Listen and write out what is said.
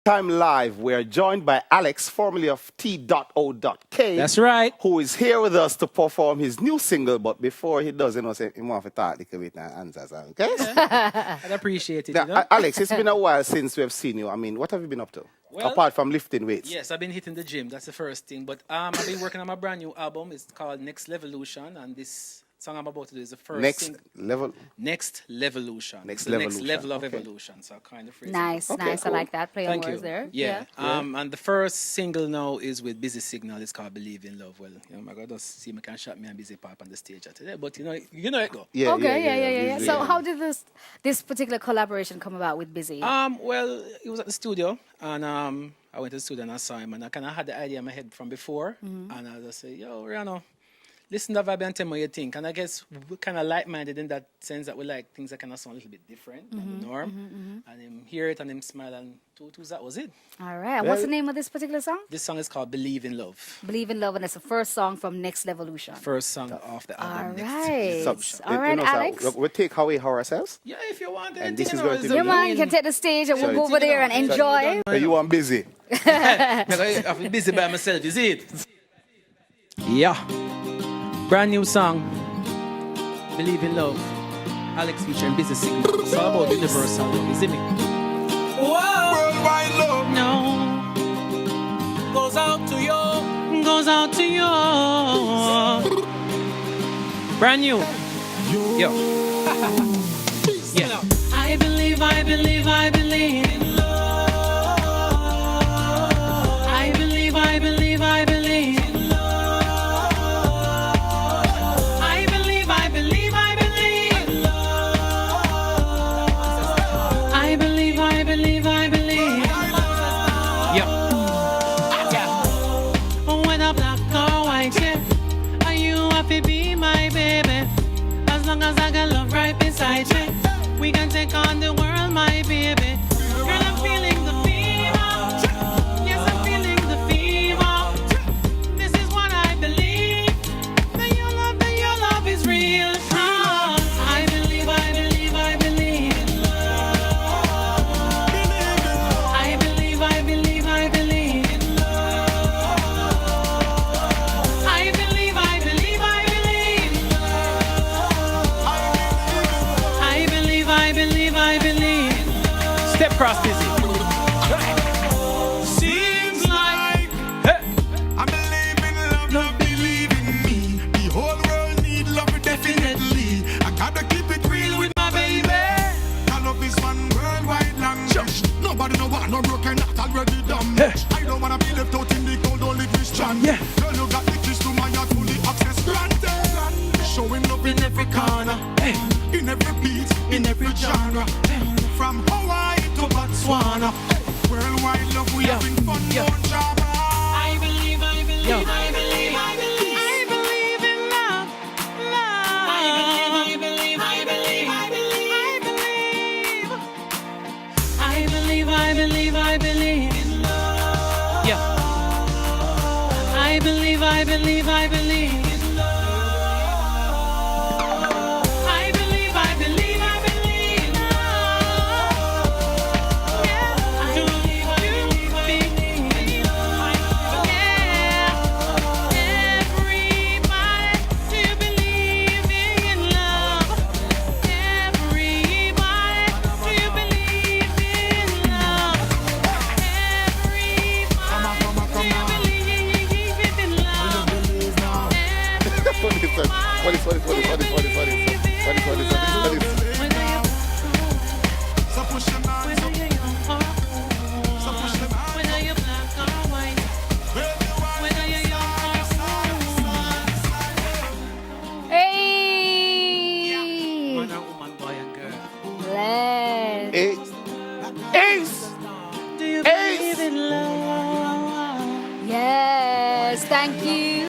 Time live, we're joined by Alex, formerly of T.O.K. That's right. Who is here with us to perform his new single. But before he does, say he want to talk a little bit and answer something, okay? I'd appreciate it. Now, Alex, it's been a while since we've seen you. I mean, what have you been up to? Well, apart from lifting weights? Yes, I've been hitting the gym. That's the first thing. But I've been working on my brand new album. It's called Next Levolution, and this song I'm about to do is the first Next level. Next Levolution. Next the next Levolution. level of Okay. evolution. So I kind of phrase Nice, it. Okay, nice. cool. I like that. Play on Thank words you. there. Yeah. And the first single now is with Busy Signal. It's called Believe in Love. Well, my God, just see me can shot me and Busy Pop on the stage today. But you know it go. Yeah, Okay, yeah. busy, So yeah. how did this particular collaboration come about with Busy? Well, it was at the studio, and I went to the studio and I saw him, and I kind of had the idea in my head from before, and I just say, yo, Rihanna, listen to the vibe and tell me what you think. And I guess we're kind of like-minded in that sense that we like things that kind of sound a little bit different than the norm. And him hear it and him smile, and that was it. All right. What's the name of this particular song? This song is called Believe in Love. Believe in Love, and it's the first song from Next Levolution. First song off the All album. right. Next. All right, Alex. We take away ourselves. Yeah, if you want. And this is anything, going to it's be- Yeah, man, you can take the stage and we'll Sorry. go over there and enjoy. So you want busy? I've been busy by myself, you see it? Yeah. Brand new song. Believe in Love. Alex featuring Busy Signal. It's all about universal love, you see me? Worldwide love No. goes out to you. Goes out to you. Brand new. Yo. Yeah. I believe in love. I believe in love. I believe in love. I believe. Yeah. Whether black or white, yeah. Are you happy be my baby? As long as I got love right beside me, we can take on the world, my baby. Girl, I'm feeling the fever. Yes, I'm feeling the fever. This is what I believe. That your love is real. I believe. I believe in love. I believe in love. I believe. I believe. Step cross busy. Seems like I believe in love, love believe in me. The whole world need love definitely. I gotta keep it real with my baby. I love is one worldwide language. Nobody no want no broken heart already damaged. I don't wanna be left out in the cold, only Christian. Yeah. Girl, you got the keys to my heart, fully access granted. Showing love in every corner, in every beat, in every genre. From Hawaii to Botswana, worldwide love, we having fun, don't drama. I believe. Yo. I believe in love. I believe. I believe in love. Yeah. I believe in love. I believe in love. Yeah. Do you believe in love? Yeah. Everybody, do you believe in love? Everybody, do you believe in love? Everybody, do you believe in love? So push your hands up, so push them hands Whether you're black or white, whether you're young or Hey! man or woman, boy and girl. Bless. Ace! Do you Ace! believe in love? Yes, thank you.